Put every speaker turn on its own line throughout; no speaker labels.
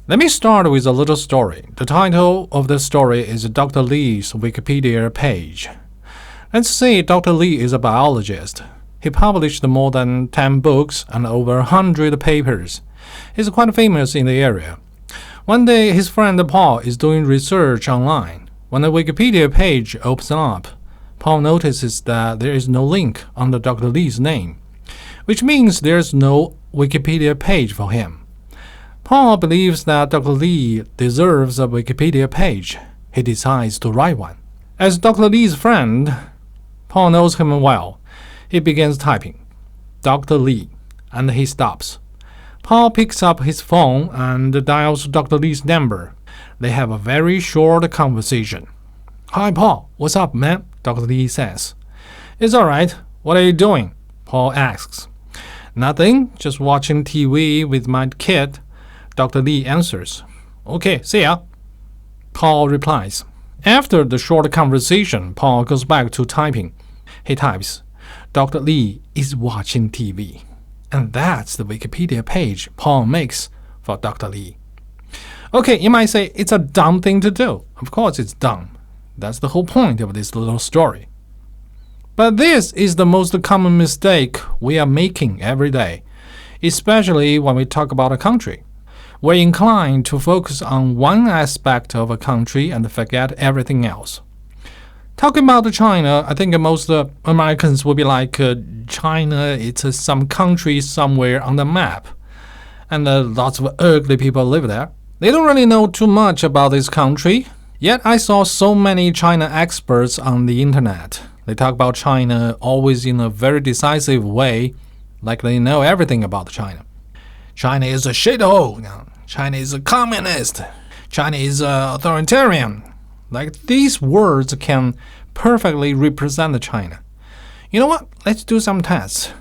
Let me start with a little story. The title of the story is Dr. Li's Wikipedia page. Let's say Dr. Li is a biologist. He published more than 10 books and over 100 papers. He's quite famous in the area. One day, his friend Paul is doing research online. When the Wikipedia page opens up, Paul notices that there is no link under Dr. Li's name, which means there's no Wikipedia page for him. Paul believes that Dr. Li deserves a Wikipedia page. He decides to write one. As Dr. Li's friend, Paul knows him well. He begins typing, Dr. Li, and he stops. Paul picks up his phone and dials Dr. Li's number. They have a very short conversation. Hi, Paul. What's up, man? Dr. Li says. It's all right. What are you doing? Paul asks. Nothing. Just watching TV with my kid. Dr. Li answers. Okay, see ya. Paul replies. After the short conversation, Paul goes back to typing. He types, Dr. Li is watching TV. And that's the Wikipedia page Paul makes for Dr. Li. Okay, you might say it's a dumb thing to do. Of course it's dumb. That's the whole point of this little story. But this is the most common mistake we are making every day, especially when we talk about a country. We're inclined to focus on one aspect of a country and forget everything else. Talking about China, I think most Americans will be like, China, it's some country somewhere on the map. And lots of ugly people live there. They don't really know too much about this country. Yet I saw so many China experts on the internet. They talk about China always in a very decisive way, like they know everything about China. China is a shithole. China is a communist. China is authoritarian. Like these words can perfectly represent China. You know what? Let's do some tests.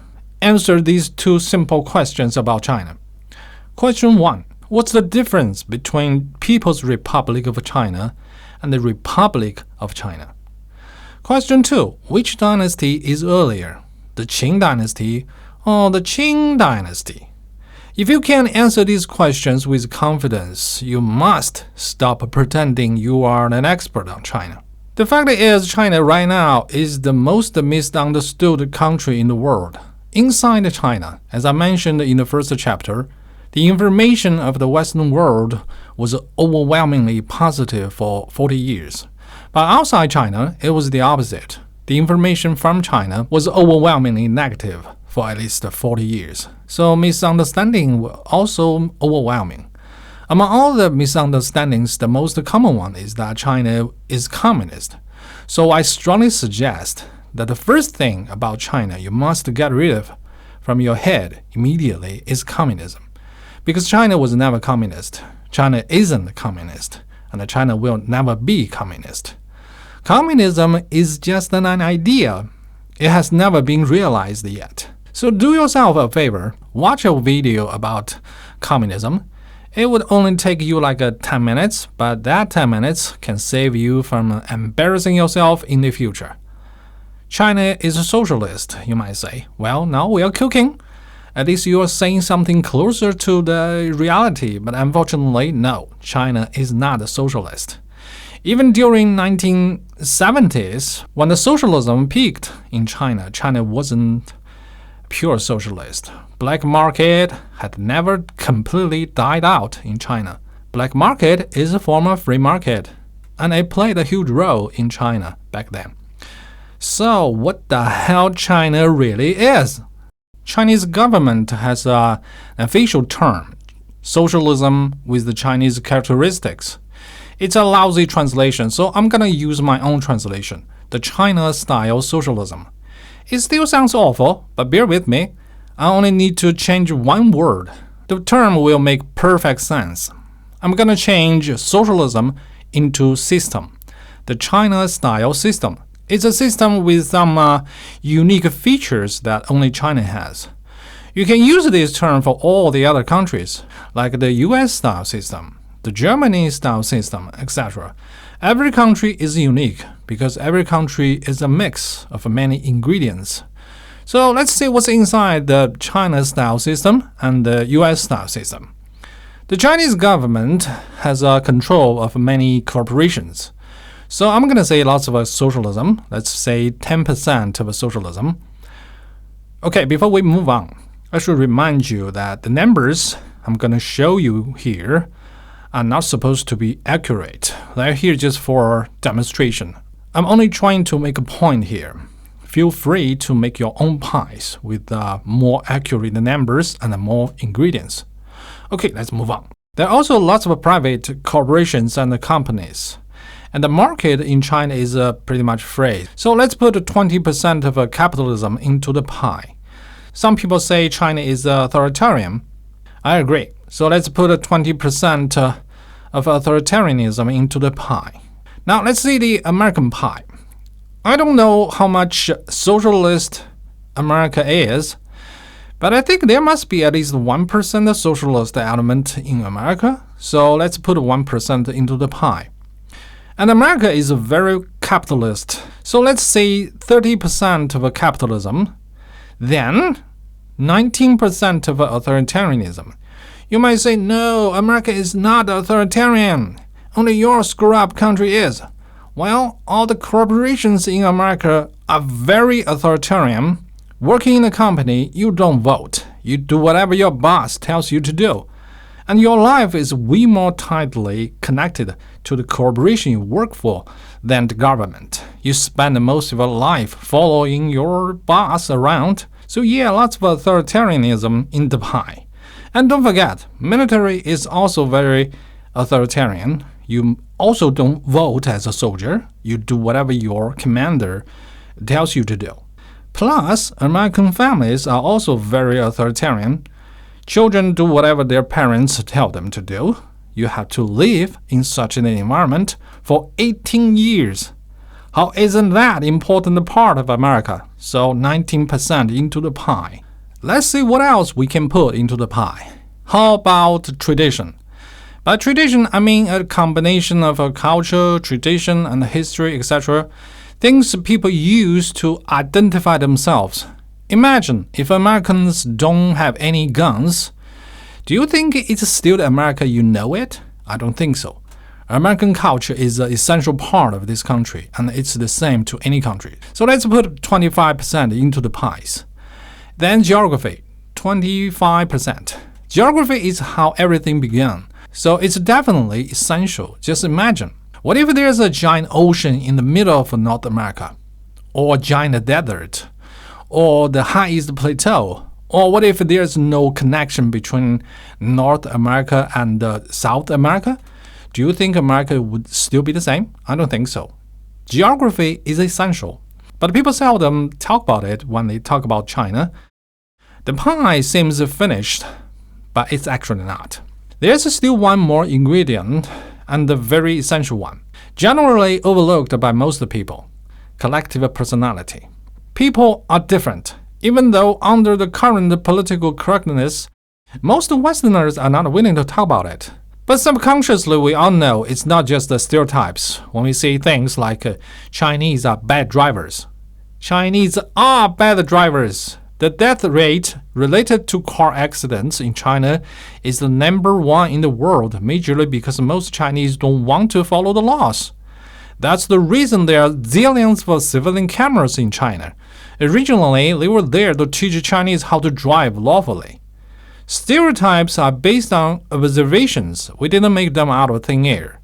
Answer these two simple questions about China. Question 1. What's the difference between People's Republic of China and the Republic of China? Question 2. Which dynasty is earlier, the Qing dynasty or the Qing dynasty? If you can answer these questions with confidence, you must stop pretending you are an expert on China. The fact is, China right now is the most misunderstood country in the world. Inside China, as I mentioned in the first chapter, the information of the Western world was overwhelmingly positive for 40 years. But outside China, it was the opposite. The information from China was overwhelmingly negative for at least 40 years. So misunderstanding were also overwhelming. Among all the misunderstandings, the most common one is that China is communist. So I strongly suggest that the first thing about China you must get rid of from your head immediately is communism. Because China was never communist. China isn't communist. And China will never be communist. Communism is just an idea. It has never been realized yet. So do yourself a favor, watch a video about communism. It would only take you like 10 minutes, but that 10 minutes can save you from embarrassing yourself in the future. China is a socialist, you might say. Well, now we are cooking. At least you are saying something closer to the reality, but unfortunately, no, China is not a socialist. Even during 1970s, when the socialism peaked in China, China wasn't pure socialist. Black market had never completely died out in China. Black market is a form of free market, and it played a huge role in China back then. So what the hell China really is? Chinese government has an official term, socialism with the Chinese characteristics. It's a lousy translation, so I'm gonna use my own translation, the China-style socialism. It still sounds awful, but bear with me. I only need to change one word. The term will make perfect sense. I'm gonna change socialism into system, the China-style system. It's a system with some unique features that only China has. You can use this term for all the other countries, like the US-style system, the Germany-style system, etc. Every country is unique because every country is a mix of many ingredients. So let's see what's inside the China-style system and the US-style system. The Chinese government has control of many corporations. So I'm going to say lots of socialism. Let's say 10% of socialism. Okay, before we move on, I should remind you that the numbers I'm going to show you here are not supposed to be accurate. They're here just for demonstration. I'm only trying to make a point here. Feel free to make your own pies with more accurate numbers and more ingredients. Okay, let's move on. There are also lots of private corporations and companies. And the market in China is pretty much free. So let's put 20% of capitalism into the pie. Some people say China is authoritarian. I agree. So let's put 20% of authoritarianism into the pie. Now let's see the American pie. I don't know how much socialist America is, but I think there must be at least 1% socialist element in America. So let's put 1% into the pie. And America is very capitalist. So let's say 30% of capitalism, then 19% of authoritarianism. You might say, no, America is not authoritarian. Only your screw-up country is. Well, all the corporations in America are very authoritarian. Working in a company, you don't vote. You do whatever your boss tells you to do. And your life is way more tightly connected to the corporation you work for than the government. You spend most of your life following your boss around. So yeah, lots of authoritarianism in the pie. And don't forget, military is also very authoritarian. You also don't vote as a soldier. You do whatever your commander tells you to do. Plus, American families are also very authoritarian. Children do whatever their parents tell them to do. You have to live in such an environment for 18 years. How isn't that important part of America? So 19% into the pie. Let's see what else we can put into the pie. How about tradition? By tradition, I mean a combination of a culture, tradition, and history, etc. Things people use to identify themselves. Imagine if Americans don't have any guns. Do you think it's still America you know it? I don't think so. American culture is an essential part of this country, and it's the same to any country. So let's put 25% into the pies. Then geography, 25%. Geography is how everything began, so it's definitely essential. Just imagine, what if there's a giant ocean in the middle of North America? Or a giant desert? Or the highest plateau? Or what if there's no connection between North America and South America? Do you think America would still be the same? I don't think so. Geography is essential, but people seldom talk about it when they talk about China. The pie seems finished, but it's actually not. There's still one more ingredient, and a very essential one, generally overlooked by most people: collective personality. People are different. Even though under the current political correctness, most Westerners are not willing to talk about it. But subconsciously, we all know it's not just the stereotypes when we say things like Chinese are bad drivers. Chinese are bad drivers. The death rate related to car accidents in China is the #1 in the world, majorly because most Chinese don't want to follow the laws. That's the reason there are zillions of civilian cameras in China. Originally, they were there to teach Chinese how to drive lawfully. Stereotypes are based on observations. We didn't make them out of thin air.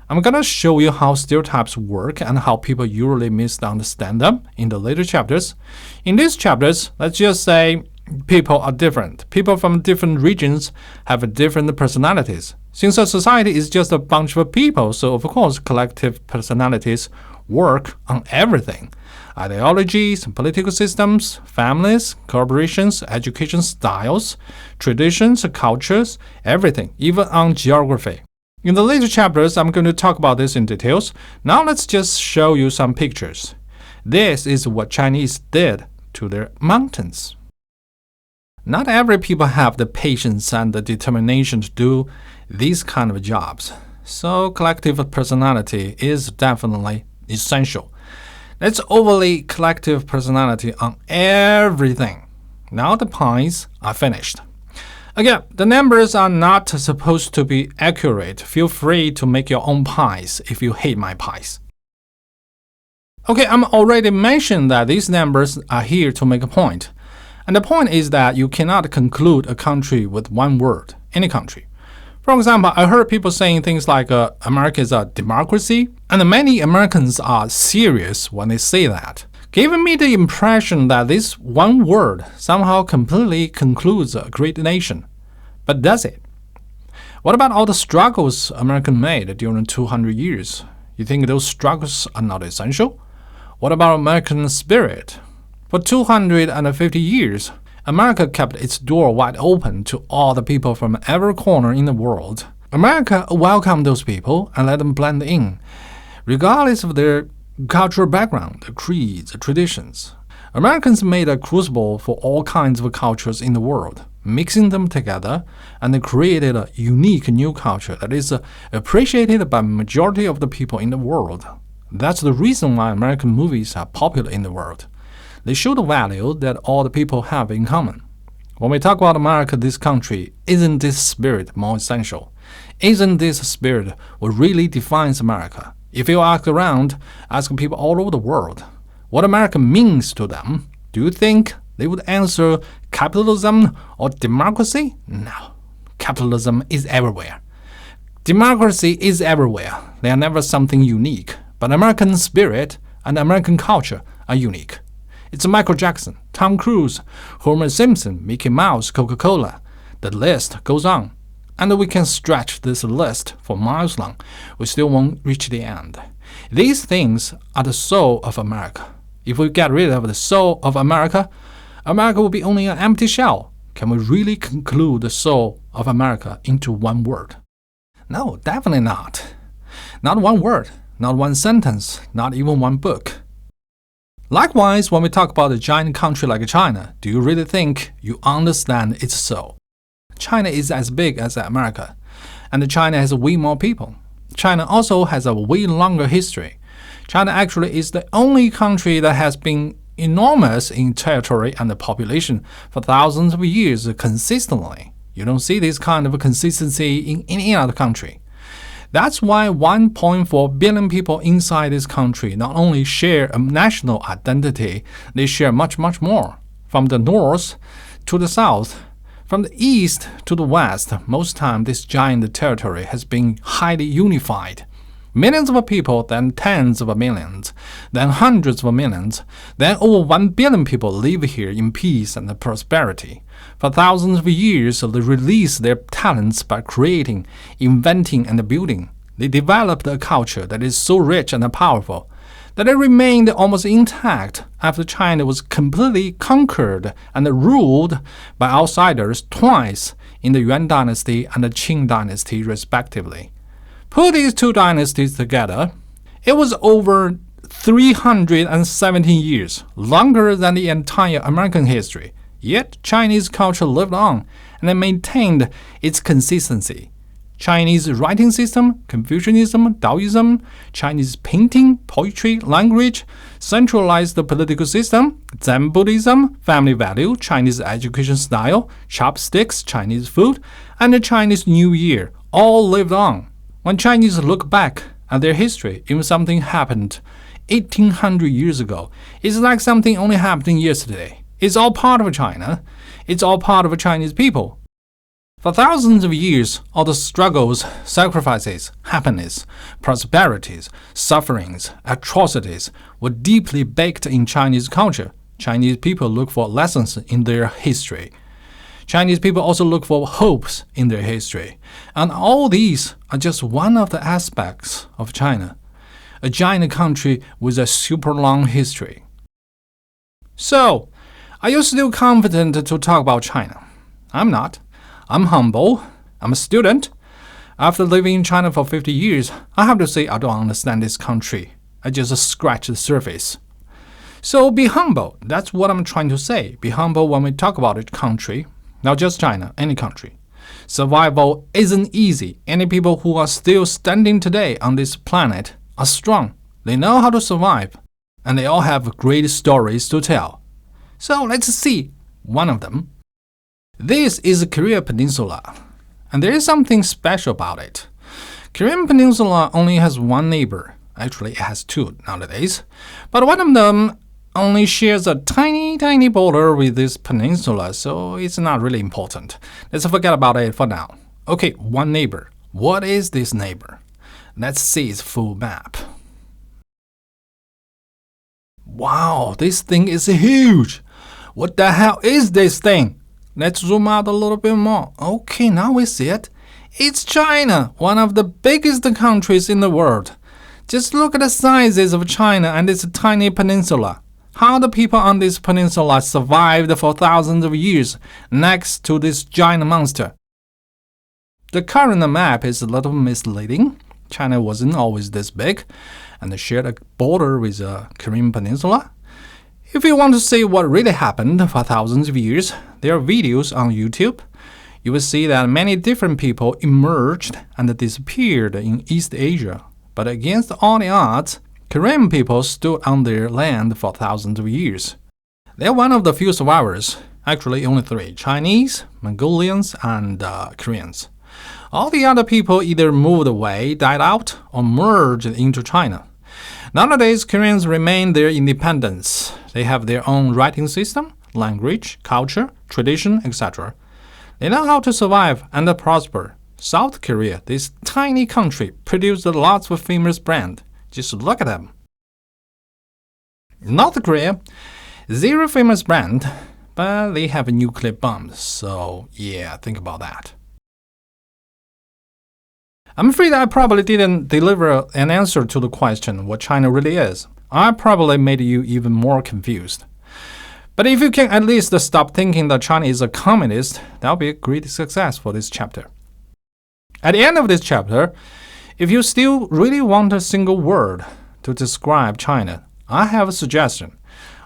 I'm going to show you how stereotypes work and how people usually misunderstand them in the later chapters. In these chapters, let's just say people are different. People from different regions have different personalities. Since a society is just a bunch of people, so of course collective personalities work on everything. Ideologies, political systems, families, corporations, education styles, traditions, cultures, everything, even on geography. In the later chapters, I'm going to talk about this in details. Now let's just show you some pictures. This is what Chinese did to their mountains. Not every people have the patience and the determination to do these kind of jobs. So collective personality is definitely essential. Let's overlay collective personality on everything. Now the pies are finished. Again, the numbers are not supposed to be accurate. Feel free to make your own pies if you hate my pies. Okay, I'm already mentioned that these numbers are here to make a point. And the point is that you cannot conclude a country with one word, any country. For example, I heard people saying things like America is a democracy, and many Americans are serious when they say that, giving me the impression that this one word somehow completely concludes a great nation. But does it? What about all the struggles America made during 200 years? You think those struggles are not essential? What about American spirit? For 250 years, America kept its door wide open to all the people from every corner in the world. America welcomed those people and let them blend in, regardless of their cultural background, their creeds, their traditions. Americans made a crucible for all kinds of cultures in the world, mixing them together, and they created a unique new culture that is appreciated by the majority of the people in the world. That's the reason why American movies are popular in the world. They show the value that all the people have in common. When we talk about America, this country, isn't this spirit more essential? Isn't this spirit what really defines America? If you ask around, ask people all over the world, what America means to them, do you think they would answer capitalism or democracy? No. Capitalism is everywhere. Democracy is everywhere. They are never something unique. But American spirit and American culture are unique. It's Michael Jackson, Tom Cruise, Homer Simpson, Mickey Mouse, Coca-Cola. The list goes on. And we can stretch this list for miles long. We still won't reach the end. These things are the soul of America. If we get rid of the soul of America, America will be only an empty shell. Can we really conclude the soul of America into one word? No, definitely not. Not one word, not one sentence, not even one book. Likewise, when we talk about a giant country like China, do you really think you understand its soul? China is as big as America, and China has way more people. China also has a way longer history. China actually is the only country that has been enormous in territory and population for thousands of years consistently. You don't see this kind of consistency in any other country. That's why 1.4 billion people inside this country not only share a national identity, they share much, much more. From the north to the south, from the east to the west, most time this giant territory has been highly unified. Millions of people, then tens of millions, then hundreds of millions, then over 1 billion people live here in peace and prosperity. For thousands of years, they released their talents by creating, inventing, and building. They developed a culture that is so rich and powerful that it remained almost intact after China was completely conquered and ruled by outsiders twice in the Yuan dynasty and the Qing dynasty, respectively. Put these two dynasties together, it was over 317 years, longer than the entire American history. Yet Chinese culture lived on and maintained its consistency. Chinese writing system, Confucianism, Taoism, Chinese painting, poetry, language, centralized political system, Zen Buddhism, family value, Chinese education style, chopsticks, Chinese food, and the Chinese New Year all lived on. When Chinese look back at their history, even something happened 1800 years ago, it's like something only happened yesterday. It's all part of China. It's all part of Chinese people. For thousands of years, all the struggles, sacrifices, happiness, prosperities, sufferings, atrocities were deeply baked in Chinese culture. Chinese people look for lessons in their history. Chinese people also look for hopes in their history. And all these are just one of the aspects of China, a giant country with a super long history. So, are you still confident to talk about China? I'm not. I'm humble. I'm a student. After living in China for 50 years, I have to say I don't understand this country. I just scratch the surface. So be humble. That's what I'm trying to say. Be humble when we talk about a country. Not just China, any country. Survival isn't easy. Any people who are still standing today on this planet are strong. They know how to survive. And they all have great stories to tell. So let's see one of them. This is the Korea Peninsula, and there is something special about it. Korean Peninsula only has one neighbor. Actually, it has two nowadays, but one of them only shares a tiny border with this peninsula, so it's not really important. Let's forget about it for now. Okay, one neighbor. What is this neighbor? Let's see its full map. Wow, this thing is huge. What the hell is this thing? Let's zoom out a little bit more. Okay, now we see it. It's China, one of the biggest countries in the world. Just look at the sizes of China and its tiny peninsula. How the people on this peninsula survived for thousands of years next to this giant monster. The current map is a little misleading. China wasn't always this big, and shared a border with the Korean Peninsula. If you want to see what really happened for thousands of years, there are videos on YouTube. You will see that many different people emerged and disappeared in East Asia. But against all the odds, Korean people stood on their land for thousands of years. They are one of the few survivors, actually only three: Chinese, Mongolians, and Koreans. All the other people either moved away, died out, or merged into China. Nowadays, Koreans remain their independence. They have their own writing system, language, culture, tradition, etc. They know how to survive and prosper. South Korea, this tiny country, produced lots of famous brands. Just look at them. North Korea, zero famous brand, but they have nuclear bombs, so yeah, think about that. I'm afraid I probably didn't deliver an answer to the question what China really is. I probably made you even more confused. But if you can at least stop thinking that China is a communist, that'll be a great success for this chapter. At the end of this chapter, if you still really want a single word to describe China, I have a suggestion.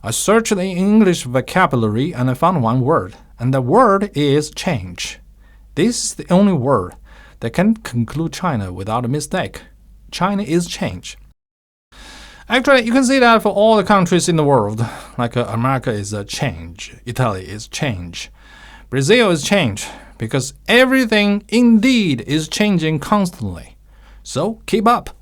I searched the English vocabulary and I found one word, and the word is change. This is the only word that can conclude China without a mistake. China is change. Actually, you can see that for all the countries in the world, like America is a change, Italy is change, Brazil is change, because everything indeed is changing constantly. So keep up.